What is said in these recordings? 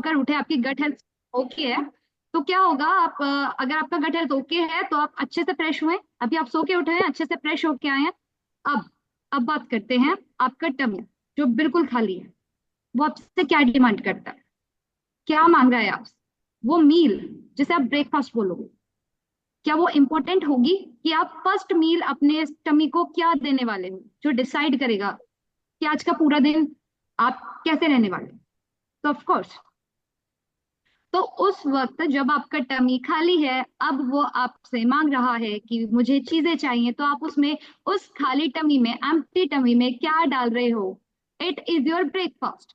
सोकर उठे, आपकी गट हेल्थ ओके है, तो क्या होगा, आप अगर आपका गट हेल्थ ओके है तो आप अच्छे से फ्रेश हुए, अभी आप सो के उठे हैं, अच्छे से फ्रेश होके आए हैं। अब अब बात करते हैं आपका टमी, जो बिल्कुल खाली है, वो आपसे क्या डिमांड करता है, क्या मांग रहा है आपसे? वो मील जिसे आप ब्रेकफास्ट बोलोगे, क्या वो इंपॉर्टेंट होगी, कि आप फर्स्ट मील अपने टमी को क्या देने वाले हो, जो डिसाइड करेगा कि आज का पूरा दिन आप कैसे रहने वाले हो? तो ऑफ कोर्स, तो उस वक्त जब आपका टमी खाली है, अब वो आपसे मांग रहा है कि मुझे चीजें चाहिए, तो आप उसमें, उस खाली टमी में, एम्प्टी टमी में क्या डाल रहे हो? It is your breakfast.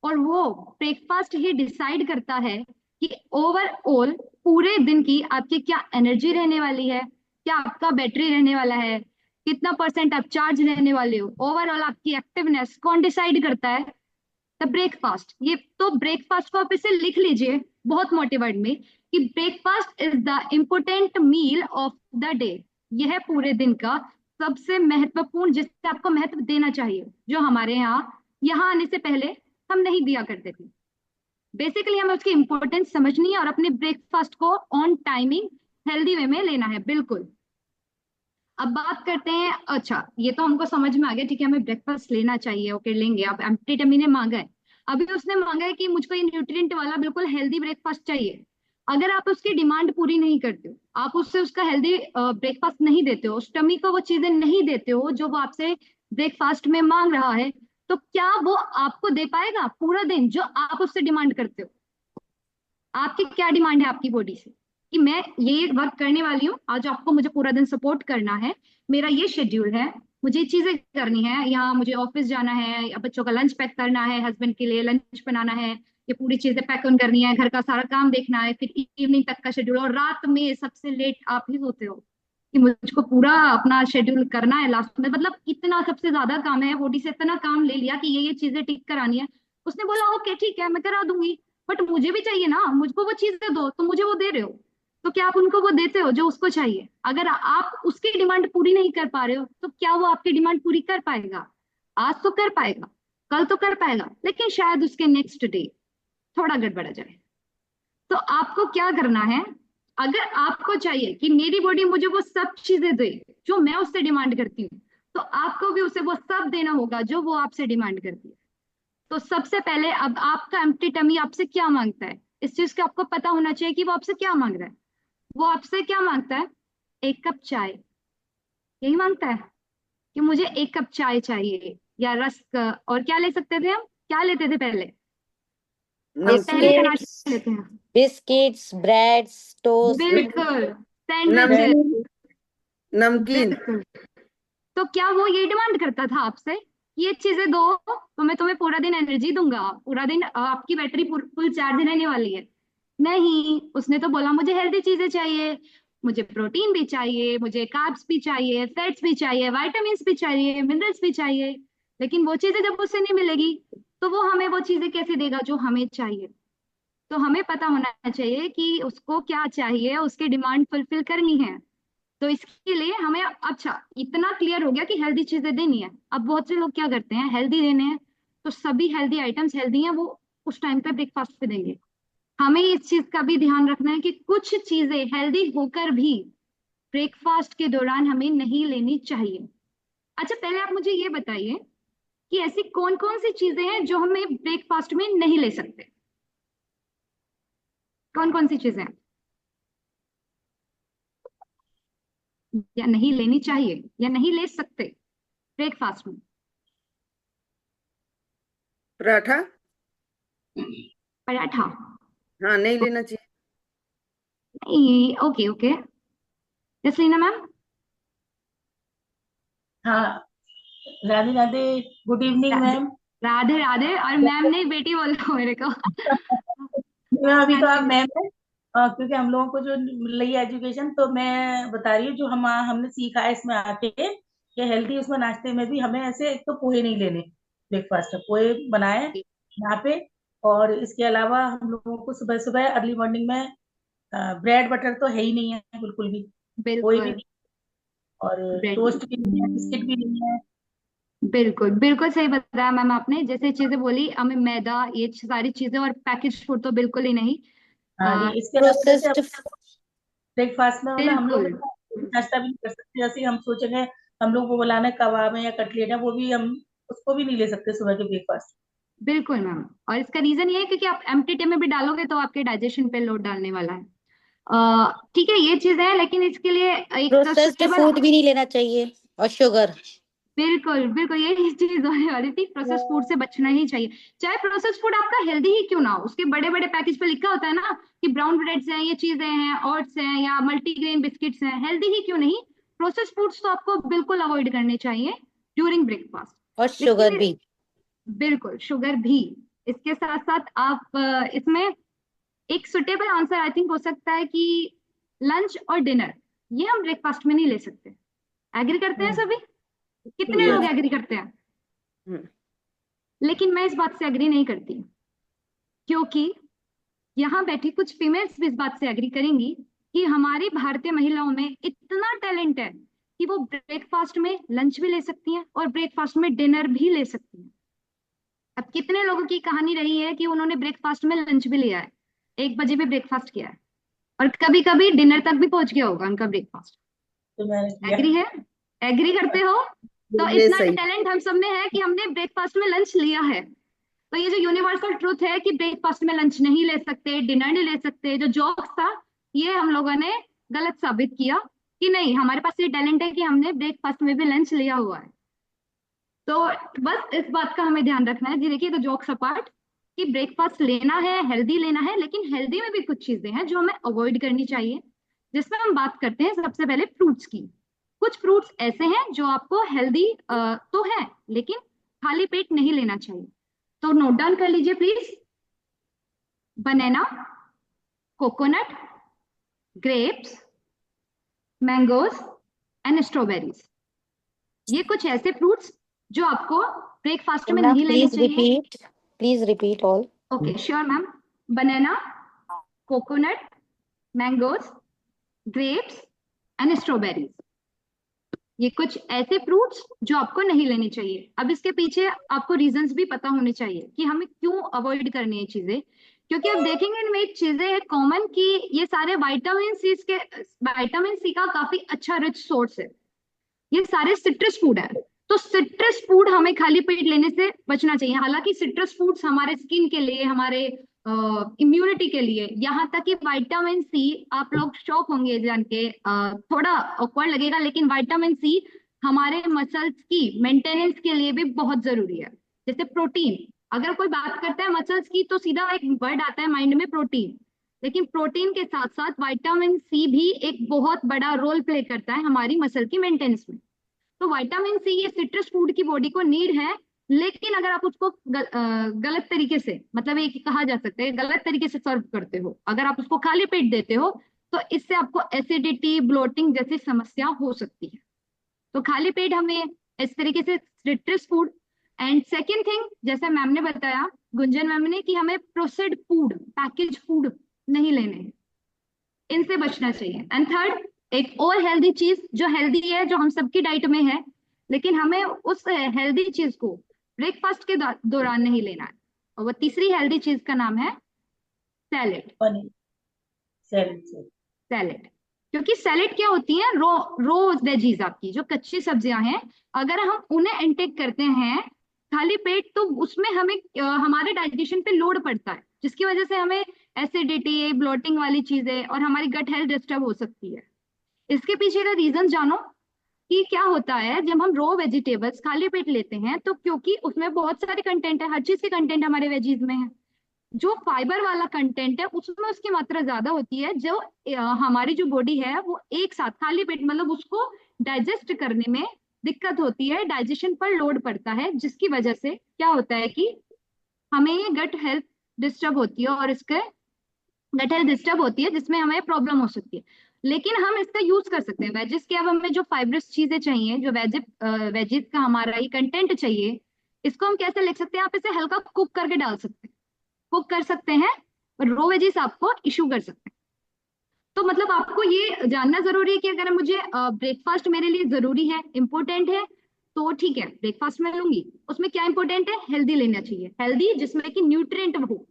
और वो ब्रेकफास्ट ही डिसाइड करता है कि ओवरऑल पूरे दिन की आपकी क्या एनर्जी रहने वाली है, क्या आपका बैटरी रहने वाला है, कितना परसेंट आप चार्ज रहने वाले हो, ओवरऑल आपकी एक्टिवनेस कौन डिसाइड करता है? The breakfast. ये तो ब्रेकफास्ट को आप इसे लिख लीजिए बहुत मोटे वर्ड में, कि breakfast is the important meal of the day. यह पूरे दिन का सबसे महत्वपूर्ण, जिससे आपको महत्व देना चाहिए, जो हमारे यहाँ आने से पहले हम नहीं दिया करते थे। बेसिकली हमें उसकी इंपॉर्टेंस समझनी है और अपने ब्रेकफास्ट को ऑन टाइमिंग हेल्दी वे में लेना है, बिल्कुल। अब बात करते हैं, अच्छा ये तो हमको समझ में आ गया, ठीक है, हमें ब्रेकफास्ट लेना चाहिए, ओके लेंगे। अब एम्प्टी टमी ने मांगा है, अभी उसने मांगा है कि मुझको ये न्यूट्रिएंट वाला बिल्कुल हेल्दी ब्रेकफास्ट चाहिए। अगर आप उसकी डिमांड पूरी नहीं करते हो, आप उससे उसका हेल्दी ब्रेकफास्ट नहीं देते हो, उस टमी को वो चीजें नहीं देते हो जो वो आपसे ब्रेकफास्ट में मांग रहा है, तो क्या वो आपको दे पाएगा पूरा दिन जो आप उससे डिमांड करते हो? आपकी क्या डिमांड है आपकी बॉडी से, कि मैं ये वर्क करने वाली हूँ, आज आपको मुझे पूरा दिन सपोर्ट करना है, मेरा ये शेड्यूल है, मुझे ये चीजें करनी है, यहाँ मुझे ऑफिस जाना है, या बच्चों का लंच पैक करना है, हस्बैंड के लिए लंच बनाना है, ये पूरी चीजें पैक ऑन करनी है, घर का सारा काम देखना है, फिर इवनिंग तक का शेड्यूल, और रात में सबसे लेट आप ही सोते हो, कि मुझको पूरा अपना शेड्यूल करना है लास्ट में, मतलब इतना सबसे ज्यादा काम है, बॉडी से इतना काम ले लिया कि ये चीजें ठीक करानी है। उसने बोला ओके ठीक है मैं करा दूंगी, बट मुझे भी चाहिए ना, मुझको वो चीजें दो, तो मुझे वो दे रहे हो, तो क्या आप उनको वो देते हो जो उसको चाहिए? अगर आप उसकी डिमांड पूरी नहीं कर पा रहे हो, तो क्या वो आपकी डिमांड पूरी कर पाएगा? आज तो कर पाएगा, कल तो कर पाएगा, लेकिन शायद उसके नेक्स्ट डे थोड़ा गड़बड़ा जाए। तो आपको क्या करना है, अगर आपको चाहिए कि मेरी बॉडी मुझे वो सब चीजें दे जो मैं उससे डिमांड करती हूँ, तो आपको भी उसे वो सब देना होगा जो वो आपसे डिमांड करती है। तो सबसे पहले, अब आपका एम्प्टी टमी आपसे क्या मांगता है, इस चीज का आपको पता होना चाहिए कि वो आपसे क्या मांग रहा है। वो आपसे क्या मांगता है? एक कप चाय, यही मांगता है, कि मुझे एक कप चाय चाहिए, या रस्क, और क्या ले सकते थे हम, क्या लेते थे पहले? पहले का बिस्किट्स, नाश्ता लेते हैं, बिस्किट्स, ब्रेड्स, टोस्ट। बिल्कुल, नम सैंडविचेस, नमकीन। बिल्कुल। तो क्या वो ये डिमांड करता था आपसे, ये चीजें दो तो मैं तुम्हें पूरा दिन एनर्जी दूंगा, पूरा दिन आपकी बैटरी फुल चार्ज रहने वाली है? नहीं, उसने तो बोला मुझे हेल्दी चीजें चाहिए, मुझे प्रोटीन भी चाहिए, मुझे कार्ब्स भी चाहिए, फैट्स भी चाहिए, विटामिन्स भी चाहिए, मिनरल्स भी चाहिए। लेकिन वो चीजें जब उससे नहीं मिलेगी, तो वो हमें वो चीजें कैसे देगा जो हमें चाहिए? तो हमें पता होना चाहिए कि उसको क्या चाहिए, उसकी डिमांड फुलफिल करनी है। तो इसके लिए हमें, अच्छा इतना क्लियर हो गया कि हेल्दी चीजें देनी है। अब बहुत से लोग क्या करते हैं, हेल्दी देने हैं तो सभी हेल्दी आइटम्स हेल्दी हैं, वो उस टाइम पे ब्रेकफास्ट पे देंगे। हमें इस चीज का भी ध्यान रखना है कि कुछ चीजें हेल्दी होकर भी ब्रेकफास्ट के दौरान हमें नहीं लेनी चाहिए। अच्छा पहले आप मुझे ये बताइए कि ऐसी कौन कौन सी चीजें हैं जो हमें ब्रेकफास्ट में नहीं ले सकते, कौन कौन सी चीजें हैं, या नहीं लेनी चाहिए, या नहीं ले सकते ब्रेकफास्ट में? पराठा। पराठा? हाँ, नहीं लेना चाहिए। नहीं, ओके ओके, जसलीना मैम। हाँ, Radhe Radhe. Good evening Radhe ma'am. Radhe Radhe, और मैम नहीं बेटी बोलो मेरे को। मैम अभी तो आप कंटिन्यू। मैम है। क्योंकि हम लोगों को जो मिल रही है एजुकेशन, तो मैं बता रही हूँ जो हमने सीखा है इसमें आके, कि हेल्दी उसमें नाश्ते में भी हमें ऐसे, एक तो पोहे नहीं लेने, ब्रेकफास्ट में पोहे बनाए यहाँ पे। और इसके अलावा हम लोगों को सुबह सुबह अर्ली मॉर्निंग में ब्रेड बटर तो है ही नहीं है बिल्कुल भी, कोई भी बिल्कुल। नहीं। और ब्रेड। टोस्ट भी नहीं है, बिस्किट भी नहीं है। बिल्कुल बिल्कुल सही बताया मैम आपने, जैसे चीजें बोली हमें मैदा ये सारी चीजें और पैकेज फूड तो बिल्कुल ही नहीं। हाँ आ, ये इसके अलावा जैसे प्रोसेस्ड ब्रेकफास्ट में मतलब हम लोग बिल्कुल नाश्ता भी नहीं कर सकते, जैसे हम सोचेंगे हम लोग वो बनाना कबाब है या कटलेट है, वो भी हम उसको भी नहीं ले सकते सुबह के ब्रेकफास्ट। बिल्कुल मैम। और इसका रीजन ये है क्योंकि आप एम्प्टी टमी में भी डालोगे तो आपके डाइजेशन पे लोड डालने वाला है। ठीक है, ये चीज है, लेकिन इसके लिए एक प्रोसेस्ड सुटेबल। फूड भी नहीं लेना चाहिए, और शुगर। बिल्कुल बिल्कुल यही चीज होने वाली थी, प्रोसेस फूड से बचना ही चाहिए। चाहे प्रोसेस फूड आपका हेल्दी ही क्यों ना हो, उसके बड़े बड़े पैकेज पे लिखा होता है ना कि ब्राउन ब्रेड्स हैं, ये चीजें हैं, ओट्स हैं या मल्टीग्रेन बिस्किट्स हैं, हेल्दी ही क्यों नहीं, प्रोसेस फूड्स तो आपको बिल्कुल अवॉइड करने चाहिए ड्यूरिंग ब्रेकफास्ट। और शुगर लेकिन भी। बिल्कुल शुगर भी। इसके साथ साथ आप इसमें एक सुटेबल आंसर आई थिंक हो सकता है कि लंच और डिनर ये हम ब्रेकफास्ट में नहीं ले सकते। एग्री करते हैं हम्म, सभी? कितने लोग यस। एग्री करते हैं? लेकिन मैं इस बात से एग्री नहीं करती, क्योंकि यहाँ बैठी कुछ फीमेल्स भी इस बात से एग्री करेंगी कि हमारी भारतीय महिलाओं में इतना टैलेंट है कि वो ब्रेकफास्ट में लंच भी ले सकती हैं और ब्रेकफास्ट में डिनर भी ले सकती हैं। अब कितने लोगों की कहानी रही है कि उन्होंने ब्रेकफास्ट में लंच भी लिया है, 1 बजे भी ब्रेकफास्ट किया है, और कभी कभी डिनर तक भी पहुंच गया होगा उनका ब्रेकफास्ट। तो मैंने किया। एग्री है? एग्री करते हो? तो ये इतना सही। टैलेंट हम सब में है कि हमने ब्रेकफास्ट में लंच लिया है। तो ये जो यूनिवर्सल ट्रूथ है कि ब्रेकफास्ट में लंच नहीं ले सकते, डिनर नहीं ले सकते, जो जॉक्स था, ये हम लोगों ने गलत साबित किया कि नहीं, हमारे पास ये टैलेंट है कि हमने ब्रेकफास्ट में भी लंच लिया हुआ है। तो बस इस बात का हमें ध्यान रखना है जी। देखिए, तो जॉक्स अपार्ट, कि ब्रेकफास्ट लेना है, हेल्दी लेना है, लेकिन हेल्दी में भी कुछ चीजें हैं जो हमें अवॉइड करनी चाहिए, जिसमें हम बात करते हैं सबसे पहले फ्रूट्स की। कुछ फ्रूट्स ऐसे हैं जो आपको हेल्दी तो है, लेकिन खाली पेट नहीं लेना चाहिए। तो नोट डाउन कर लीजिए please. Banana, coconut, grapes, mangoes and strawberries, ये कुछ ऐसे फ्रूट्स जो आपको ब्रेकफास्ट में मैम नहीं लेने प्लीज चाहिए। Repeat, please repeat all. Okay sure ma'am. Banana, coconut, mangoes, grapes and strawberries, ये कुछ ऐसे फ्रूट्स जो आपको नहीं लेने चाहिए। अब इसके पीछे आपको रीजंस भी पता होने चाहिए कि हमें क्यों अवॉइड करनी है चीजें, क्योंकि आप देखेंगे इनमें एक चीजें है कॉमन कि ये सारे विटामिन सी का काफी अच्छा रिच सोर्स है। ये सारे सिट्रस फूड है, तो सिट्रस फूड हमें खाली पेट लेने से बचना चाहिए। हालांकि सिट्रस फूड्स हमारे स्किन के लिए, हमारे इम्यूनिटी के लिए, यहाँ तक कि विटामिन सी, आप लोग शॉक होंगे जान के, थोड़ा ऑकवर्ड लगेगा, लेकिन विटामिन सी हमारे मसल्स की मेंटेनेंस के लिए भी बहुत जरूरी है। जैसे प्रोटीन, अगर कोई बात करता है मसल्स की तो सीधा एक वर्ड आता है माइंड में, प्रोटीन। लेकिन प्रोटीन के साथ साथ विटामिन सी भी एक बहुत बड़ा रोल प्ले करता है हमारी मसल की मेंटेनेंस में। तो विटामिन सी ये सिट्रस फूड की बॉडी को नीड है, लेकिन अगर आप उसको गलत तरीके से, मतलब एक कहा जा सकता है गलत तरीके से सर्व करते हो, अगर आप उसको खाली पेट देते हो, तो इससे आपको एसिडिटी, ब्लोटिंग जैसी समस्या हो सकती है। तो खाली पेट हमें इस तरीके से citrus food. And second thing, जैसे मैम ने बताया, गुंजन मैम ने, कि हमें प्रोसेस्ड फूड, पैकेज फूड नहीं लेने हैं, इनसे बचना चाहिए। एंड थर्ड, एक और हेल्दी चीज जो हेल्दी है, जो हम सबकी डाइट में है, लेकिन हमें उस हेल्दी चीज को ब्रेकफास्ट के दौरान नहीं लेना है, और वो तीसरी हेल्दी चीज का नाम है सैलेड। पनीर, सैलेड से। सैलेड, क्योंकि सैलेड क्या होती है, रो रो वेजीज, आपकी जो कच्ची सब्जियां हैं, अगर हम उन्हें इंटेक करते हैं खाली पेट, तो उसमें हमें हमारे डाइजेशन पे लोड पड़ता है, जिसकी वजह से हमें एसिडिटी, ब्लोटिंग वाली चीजें और हमारी गट हेल्थ डिस्टर्ब हो सकती है। इसके पीछे का रीजन जानो कि क्या होता है। जब हम रो वेजिटेबल्स खाली पेट लेते हैं, तो क्योंकि उसमें बहुत सारे कंटेंट है, हर चीज के कंटेंट हमारे वेजीज में है, जो फाइबर वाला कंटेंट है उसमें उसकी मात्रा ज्यादा होती है, जो हमारी जो बॉडी है वो एक साथ खाली पेट, मतलब उसको डाइजेस्ट करने में दिक्कत होती है, डाइजेशन पर लोड पड़ता है, जिसकी वजह से क्या होता है कि हमें ये गट हेल्थ डिस्टर्ब होती है, और इसके गट हेल्थ डिस्टर्ब होती है जिसमें हमें प्रॉब्लम हो सकती है। लेकिन हम इसका यूज कर सकते हैं वेजिस के। अब हमें जो फाइब्रस चीजें चाहिए, जो वेजिस का हमारा ये कंटेंट चाहिए, इसको हम कैसे लिख सकते हैं, आप इसे हल्का कुक करके डाल सकते हैं, कुक कर सकते हैं, और रो वेजिस आपको इशू कर सकते हैं। तो मतलब आपको ये जानना जरूरी है कि अगर मुझे ब्रेकफास्ट मेरे लिए जरूरी है, इंपॉर्टेंट है, तो ठीक है ब्रेकफास्ट में लूंगी, उसमें क्या इंपॉर्टेंट है, हेल्दी लेना चाहिए, हेल्दी जिसमें कि न्यूट्रिएंट हो।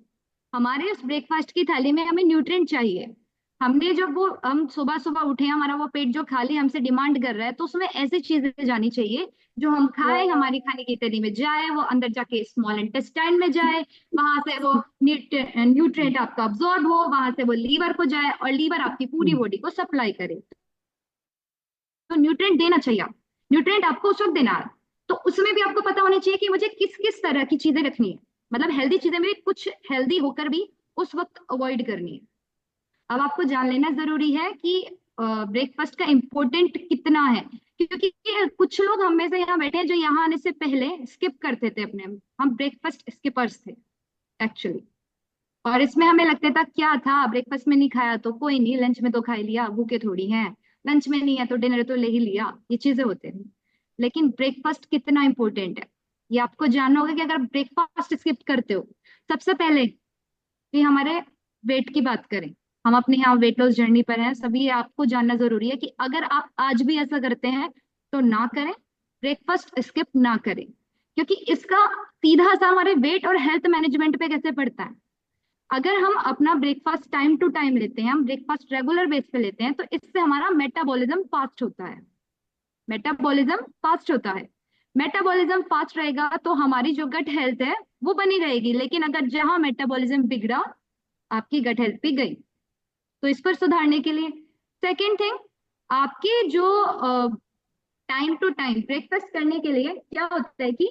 हमारे उस ब्रेकफास्ट की थाली में हमें न्यूट्रिएंट चाहिए। हमने जब वो हम सुबह सुबह उठे, हमारा वो पेट जो खाली हमसे डिमांड कर रहा है, तो उसमें ऐसी चीजें जानी चाहिए जो हम खाए, हमारी खाने की थैली में जाए, वो अंदर जाके स्मॉल इंटेस्टाइन में जाए, वहां से वो न्यूट्रिएंट आपका अब्सॉर्ब हो, वहां से वो लीवर को जाए और लीवर आपकी पूरी बॉडी को सप्लाई करे। तो न्यूट्रिएंट देना चाहिए, आप न्यूट्रिएंट आपको उस वक्त देना है। तो उसमें भी आपको पता होना चाहिए कि मुझे किस किस तरह की चीजें रखनी है, मतलब हेल्दी चीजें में कुछ हेल्दी होकर भी उस वक्त अवॉइड करनी है। अब आपको जान लेना जरूरी है कि ब्रेकफास्ट का इम्पोर्टेंट कितना है, क्योंकि कुछ लोग हम में से यहाँ बैठे हैं जो यहाँ आने से पहले स्किप करते थे अपने, हम ब्रेकफास्ट स्किपर्स थे एक्चुअली। और इसमें हमें लगता था क्या था, ब्रेकफास्ट में नहीं खाया तो कोई नहीं, लंच में तो खा लिया, भूखे थोड़ी हैं, लंच में नहीं है तो डिनर तो ले ही लिया, ये चीजें होते हैं। लेकिन ब्रेकफास्ट कितना इंपॉर्टेंट है ये आपको जानना होगा कि अगर ब्रेकफास्ट स्किप करते हो, सबसे पहले कि हमारे वेट की बात करें, हम अपने यहाँ वेट लॉस जर्नी पर हैं सभी, ये आपको जानना जरूरी है कि अगर आप आज भी ऐसा करते हैं तो ना करें, ब्रेकफास्ट स्किप ना करें, क्योंकि इसका सीधा सा हमारे वेट और हेल्थ मैनेजमेंट पे कैसे पड़ता है। अगर हम अपना ब्रेकफास्ट टाइम टू टाइम लेते हैं, हम ब्रेकफास्ट रेगुलर बेस पे लेते हैं, तो इससे हमारा मेटाबॉलिज्म फास्ट होता है, मेटाबॉलिज्म फास्ट होता है। मेटाबॉलिज्म फास्ट रहेगा तो हमारी जो गट हेल्थ है वो बनी रहेगी, लेकिन अगर जहां मेटाबॉलिज्म बिगड़ा, आपकी गट हेल्थ भी गई। तो इस पर सुधारने के लिए सेकेंड थिंग, आपके जो टाइम टू टाइम ब्रेकफास्ट करने के लिए क्या होता है कि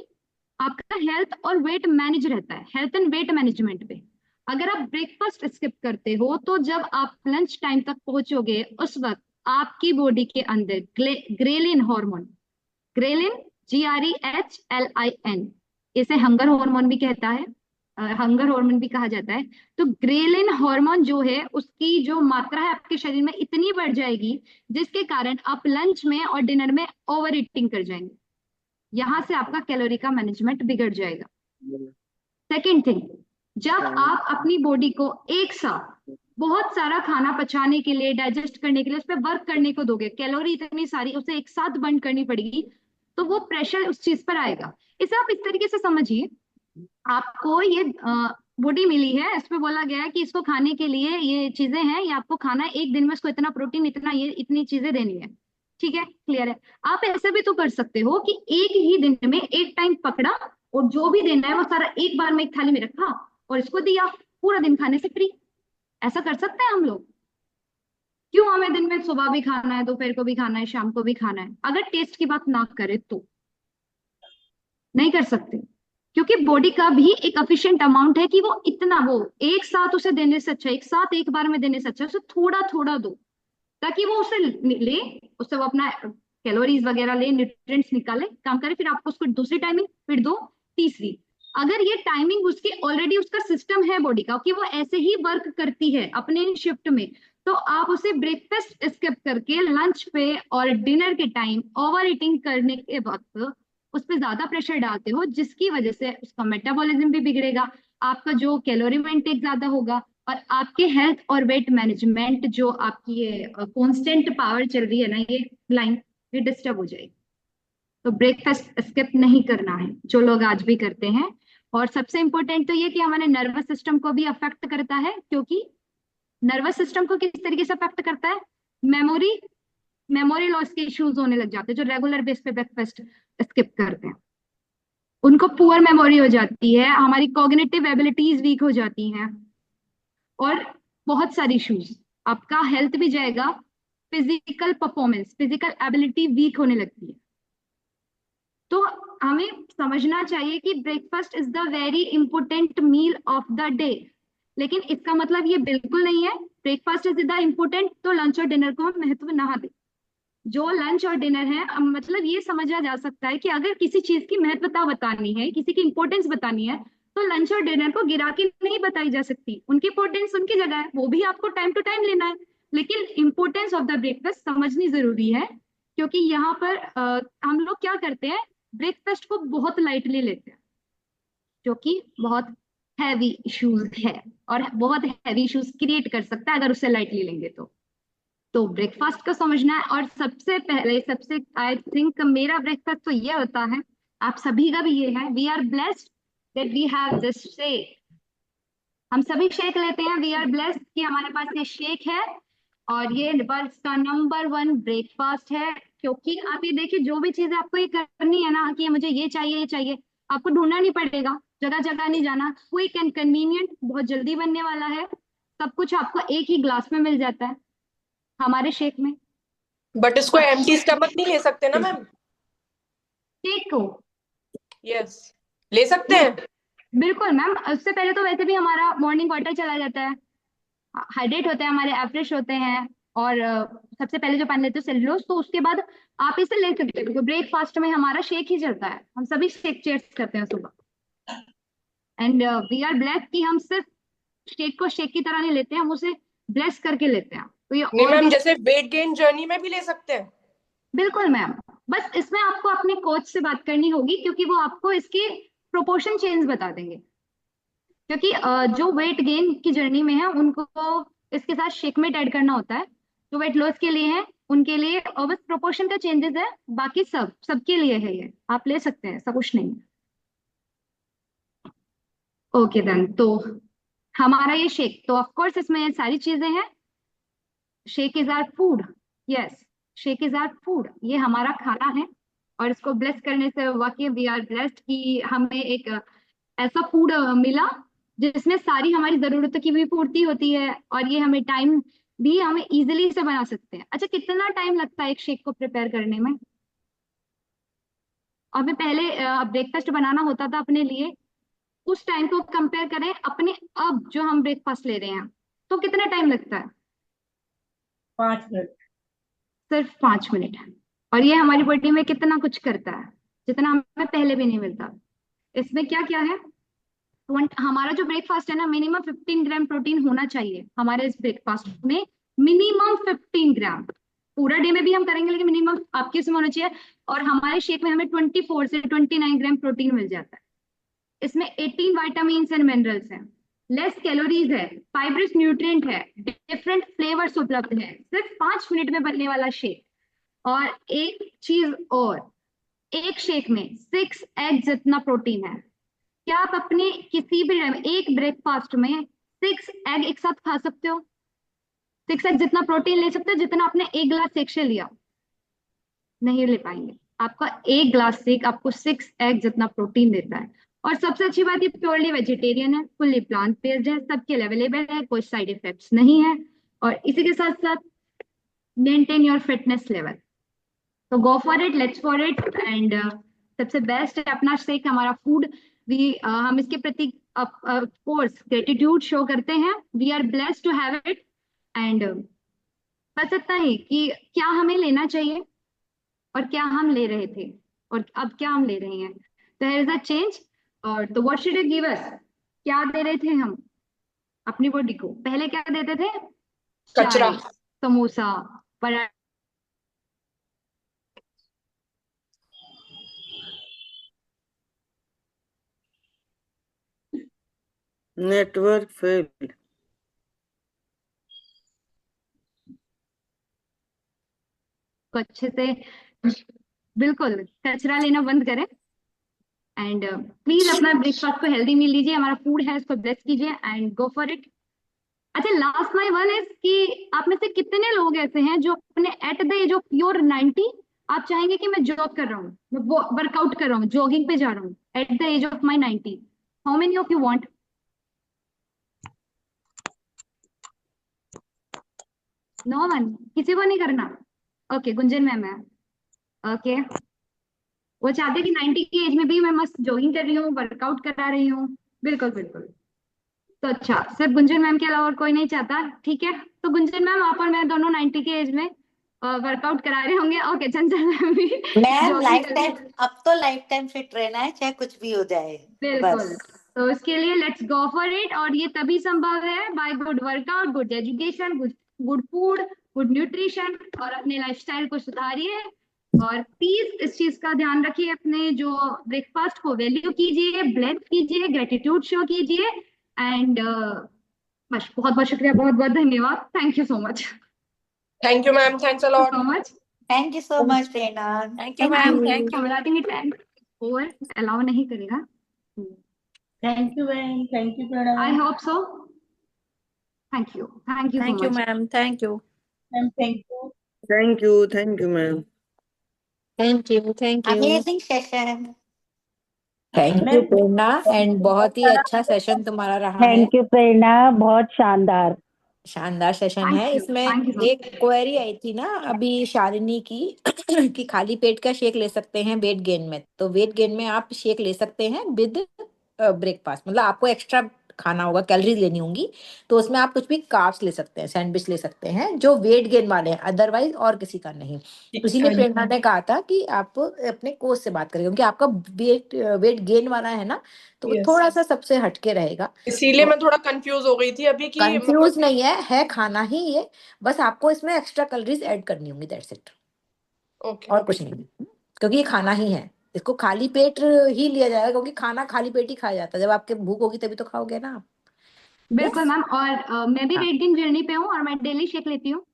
आपका हेल्थ और वेट मैनेज रहता है, हेल्थ एंड वेट मैनेजमेंट पे। अगर आप ब्रेकफास्ट स्किप करते हो तो जब आप लंच टाइम तक पहुंचोगे, उस वक्त आपकी बॉडी के अंदर ग्रेलिन हार्मोन, ग्रेलिन GREHLIN, इसे हंगर हार्मोन भी कहता है, हंगर हार्मोन भी कहा जाता है। तो ग्रेलिन हार्मोन जो है उसकी जो मात्रा है आपके शरीर में इतनी बढ़ जाएगी, जिसके कारण आप लंच में और डिनर में ओवर ईटिंग कर जाएंगे, यहां से आपका कैलोरी का मैनेजमेंट बिगड़ जाएगा। सेकेंड थिंग, जब आप अपनी बॉडी को एक साथ बहुत सारा खाना पचाने के लिए, डाइजेस्ट करने के लिए, उस पर वर्क करने को दोगे, कैलोरी इतनी सारी उसे एक साथ बर्न करनी पड़ेगी, तो वो प्रेशर उस चीज पर आएगा। इसे आप इस तरीके से समझिए, आपको ये बॉडी मिली है, इसमें बोला गया है कि इसको खाने के लिए ये चीजें हैं, ये आपको खाना है, एक दिन में इसको इतना प्रोटीन, इतना ये इतनी चीजें देनी है, ठीक है, क्लियर है। आप ऐसे भी तो कर सकते हो कि एक ही दिन में एक टाइम पकड़ा और जो भी देना है वो सारा एक बार में एक थाली में रखा और इसको दिया, पूरा दिन खाने से फ्री। ऐसा कर सकते हैं हम लोग। क्यों हमें दिन में सुबह भी खाना है, दोपहर को भी खाना है, शाम को भी खाना है? अगर टेस्ट की बात ना करे तो नहीं कर सकते, क्योंकि बॉडी का भी एक एफिशिएंट अमाउंट है कि वो इतना, वो एक साथ उसे देने से अच्छा, एक साथ एक बार में देने से अच्छा उसे थोड़ा थोड़ा दो, ताकि वो उसे ले, उससे वो अपना कैलोरीज वगैरह ले, न्यूट्रिएंट्स निकाले, काम करे, फिर आपको उसको दूसरी टाइमिंग फिर दो, तीसरी। अगर ये टाइमिंग उसकी ऑलरेडी, उसका सिस्टम है बॉडी का कि वो ऐसे ही वर्क करती है अपने शिफ्ट में, तो आप उसे ब्रेकफास्ट स्किप करके लंच पे और डिनर के टाइम ओवर ईटिंग करने के वक्त उस पर ज्यादा प्रेशर डालते हो, जिसकी वजह से उसका मेटाबॉलिज्म भी बिगड़ेगा, आपका जो कैलोरी इनटेक ज्यादा होगा, और आपके हेल्थ और वेट मैनेजमेंट जो आपकी ये कांस्टेंट पावर चल रही है ना, ये लाइन, ये डिस्टर्ब हो जाएगी। तो ब्रेकफास्ट स्किप नहीं करना है, जो लोग आज भी करते हैं। और सबसे इंपॉर्टेंट तो ये कि हमारे नर्वस सिस्टम को भी अफेक्ट करता है, क्योंकि नर्वस सिस्टम को किस तरीके से अफेक्ट करता है, मेमोरी मेमोरी लॉस के इश्यूज होने लग जाते हैं। जो रेगुलर बेस पे ब्रेकफास्ट स्किप करते हैं उनको पुअर मेमोरी हो जाती है, हमारी कॉग्निटिव एबिलिटीज वीक हो जाती हैं, और बहुत सारी इश्यूज, आपका हेल्थ भी जाएगा, physical performance, physical ability weak होने लगती है। तो हमें समझना चाहिए कि breakfast is the very important meal of the day, लेकिन इसका मतलब ये बिल्कुल नहीं है ब्रेकफास्ट इज द इम्पोर्टेंट तो लंच और डिनर को महत्व ना दें। जो लंच और डिनर है, मतलब ये समझा जा सकता है कि अगर किसी चीज की महत्वता बतानी है, किसी की इंपॉर्टेंस बतानी है, तो लंच और डिनर को गिरा के नहीं बताई जा सकती, उनकी इंपॉर्टेंस उनकी जगह है, वो भी आपको टाइम टू टाइम लेना है, लेकिन इंपॉर्टेंस ऑफ द ब्रेकफास्ट समझनी जरूरी है। क्योंकि यहाँ पर हम लोग क्या करते हैं, ब्रेकफास्ट को बहुत लाइटली लेते हैं, जो कि बहुत हैवी इश्यूज है और बहुत हैवी इश्यूज क्रिएट कर सकता है अगर उससे लाइटली लेंगे तो। तो ब्रेकफास्ट को समझना है। और सबसे पहले, सबसे आई थिंक मेरा ब्रेकफास्ट तो ये होता है, आप सभी का भी ये है, we are blessed that we have this shake. हम सभी शेक लेते हैं, वी आर ब्लेस्ड कि हमारे पास ये शेक है, और ये वर्ल्ड का नंबर 1 ब्रेकफास्ट है। क्योंकि आप ये देखिए, जो भी चीजें आपको ये करनी है ना, कि मुझे ये चाहिए ये चाहिए, आपको ढूंढना नहीं पड़ेगा, जगह जगह नहीं जाना, क्विक एंड कन्वीनियंट, बहुत जल्दी बनने वाला है। सब कुछ आपको एक ही ग्लास में मिल जाता है हमारे शेक में। बट इसको एम्प्टी स्टमक नहीं ले सकते ना मैम? शेक को यस, ले सकते हैं। बिल्कुल मैम, उससे पहले तो वैसे भी हमारा मॉर्निंग वाटर चला जाता है, हाइड्रेट होते हैं हमारे, एफ्रेश होते हैं, और सबसे पहले जो पानी लेते हैं सेल्यूलोज, तो उसके बाद आप इसे ले सकते हो। ब्रेकफास्ट में हमारा शेक ही चलता है, हम सभी शेक चेयर्स करते हैं सुबह। एंड वी आर ब्लेस्ड कि हम सिर्फ शेक को शेक की तरह नहीं लेते हैं, हम उसे ब्लेस करके लेते हैं। तो ये नहीं और मैम, भी जैसे वेट गेन जर्नी में भी ले सकते हैं। बिल्कुल मैम, बस इसमें आपको अपने कोच से बात करनी होगी, क्योंकि वो आपको इसकी प्रोपोर्शन चेंज बता देंगे। क्योंकि जो वेट गेन की जर्नी में है उनको इसके साथ शेक में ऐड करना होता है, जो वेट लॉस के लिए है उनके लिए, और बस प्रोपोर्शन का चेंजेस है, बाकी सबके लिए है, ये आप ले सकते हैं, सब कुछ नहीं। ओके देन, तो हमारा ये शेक, तो ऑफ कोर्स इसमें ये सारी चीजें हैं। Shake is our food, yes, shake is our food, ये हमारा खाना है। और इसको ब्लेस करने से वाकई वी आर ब्लेस्ड कि हमें एक ऐसा फूड मिला जिसमें सारी हमारी जरूरतों की भी पूर्ति होती है, और ये हमें टाइम भी, हमें इजीली से बना सकते हैं। अच्छा, कितना टाइम लगता है एक शेक को प्रिपेयर करने में? हमें पहले ब्रेकफास्ट बनाना होता था अपने लिए, उस टाइम को कंपेयर करें अपने अब जो हम ब्रेकफास्ट ले रहे हैं, तो कितना टाइम लगता है? 5 मिनट। सिर्फ 5 मिनट। और ये हमारी बॉडी में कितना कुछ करता है, जितना हमें पहले भी नहीं मिलता। इसमें क्या क्या है, हमारा जो ब्रेकफास्ट है ना, मिनिमम 15 ग्राम प्रोटीन होना चाहिए हमारे इस ब्रेकफास्ट में, मिनिमम 15 ग्राम। पूरा डे में भी हम करेंगे, लेकिन मिनिमम आपके इसमें होना चाहिए। और हमारे शेक में हमें 24 से 29 ग्राम प्रोटीन मिल जाता है। इसमें 18 वाइटामिन एंड मिनरल्स हैं, लेस कैलोरीज है, फाइब्रस न्यूट्रिएंट है, डिफरेंट फ्लेवर्स उपलब्ध है, सिर्फ 5 मिनट में बनने वाला शेक। और एक चीज और, एक शेक में 6 एग जितना प्रोटीन है। क्या आप अपने किसी भी एक ब्रेकफास्ट में 6 एग एक साथ खा सकते हो? 6 एग जितना प्रोटीन ले सकते हो जितना आपने एक ग्लास शेक से लिया? नहीं ले पाएंगे। आपका एक ग्लास शेक आपको 6 एग जितना प्रोटीन देता है। और सबसे अच्छी बात, ये प्योरली वेजिटेरियन है, फुल्ली प्लांट बेस्ड है, सबके लिए अवेलेबल है, कोई साइड इफेक्ट्स नहीं है। और इसी के साथ साथ मेंटेन योर फिटनेस लेवल। तो go for it, let's for it. And सबसे बेस्ट है अपना शेक, हमारा फूड। हम इसके प्रति कोर्स ग्रेटिट्यूड शो करते हैं, we are blessed to have it. And बस इतना ही कि क्या हमें लेना चाहिए और क्या हम ले रहे थे और अब क्या हम ले रहे हैं, तो देयर इज अ चेंज। और तो what should it give us, क्या दे रहे थे हम अपनी बॉडी को? पहले क्या देते थे? कचरा। चाय, समोसा, पराठा। Network fail. को अच्छे से, बिल्कुल कचरा लेना बंद करें। एंड प्लीज अपना ब्रेकफास्ट को हेल्दी मील लीजिए, हमारा फूड है, इसको ब्लेस कीजिए एंड गो फॉर इट। अच्छा, लास्ट माई वन इज कि आप में से कितने लोग ऐसे हैं जो अपने at the age of your 90 आप चाहेंगे कि मैं जॉब कर रहा हूँ, मैं वर्कआउट कर रहा हूँ, जॉगिंग पे जा रहा हूँ at the age of my 90? How many of you want? No one, किसी को नहीं करना? ओके, गुंजन मैम है। ओके, वो चाहते कि 90 की एज में भी मैं मस्त जॉगिंग कर रही हूँ, वर्कआउट करा रही हूँ। बिल्कुल बिल्कुल। तो अच्छा, सिर्फ गुंजन मैम के अलावा और कोई नहीं चाहता? ठीक है, तो गुंजन मैम आप और मैं दोनों 90 की एज में वर्कआउट करा रहे होंगे। ओके, चंचल मैम भी मैम जॉगिंग लाइफ कर रही टाइम, अब तो लाइफ टाइम फिट रहना है, चाहे कुछ भी हो जाए। बिल्कुल। बस तो उसके लिए लेट्स गो फॉर इट। और ये तभी संभव है by good workout, good education, good food, good nutrition. और अपने लाइफस्टाइल को सुधारिए, और प्लीज इस चीज का ध्यान रखिए, अपने जो ब्रेकफास्ट को वैल्यू कीजिए, ब्लेस कीजिए, ग्रेटिट्यूड शो कीजिए। एंड बस बहुत बहुत शुक्रिया, बहुत बहुत धन्यवाद, thank you so much. Thank you, ma'am. Thanks a lot. so much. Thank you so much Prerna. Thank you ma'am, thank you. I think it over allow नहीं करेगा। Thank you ma'am, thank you Pranav I hope so. Thank you so thank you much. Ma'am, thank you. Ma'am, thank you. Thank you, ma'am. Thank you, thank you. Amazing session. Thank you ma'am, Prerna, and बहुत ही अच्छा session तुम्हारा रहा है। Thank you प्रेरणा, बहुत शानदार शानदार session Thank है। you. इसमें Thank you so much. एक क्वेरी आई थी ना अभी शालिनी की कि खाली पेट का शेक ले सकते हैं वेट गेन में। तो वेट गेन में आप शेक ले सकते हैं विद ब्रेकफास्ट, मतलब आपको एक्स्ट्रा खाना होगा, कैलोरीज लेनी होंगी, तो उसमें आप कुछ भी कार्ब्स ले सकते हैं, सैंडविच ले सकते हैं जो वेट गेन वाले हैं, अदरवाइज और किसी का नहीं। तो इसीलिए प्रेरणा ने कहा था कि आप अपने कोच से बात करें, क्योंकि आपका वेट गेन वाला है ना, तो वो Yes. थोड़ा सा सबसे हटके रहेगा। इसीलिए मैं थोड़ा कंफ्यूज हो गई थी अभी कि कंफ्यूज नहीं है खाना ही ये, बस आपको इसमें एक्स्ट्रा कैलोरीज ऐड करनी होंगी, दैट्स इट, ओके। और कुछ नहीं, क्योंकि ये खाना ही है। इसको खाली पेट ही लिया जाएगा, क्योंकि खाना खाली पेट ही खाया जाता है। जब आपके भूख होगी तभी तो खाओगे ना आप। बिल्कुल Yes? मैम, और मैं भी हाँ। वेट गेन जर्नी पे हूँ और मैं डेली शेक लेती हूँ।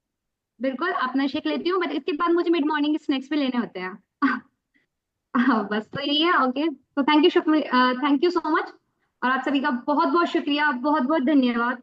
बिल्कुल अपना शेक लेती हूँ, बट इसके बाद मुझे मिड मॉर्निंग स्नैक्स भी लेने होते हैं। हाँ, बस तो यही है। ओके, तो थैंक यू सो मच, और आप सभी का बहुत बहुत शुक्रिया, बहुत बहुत धन्यवाद।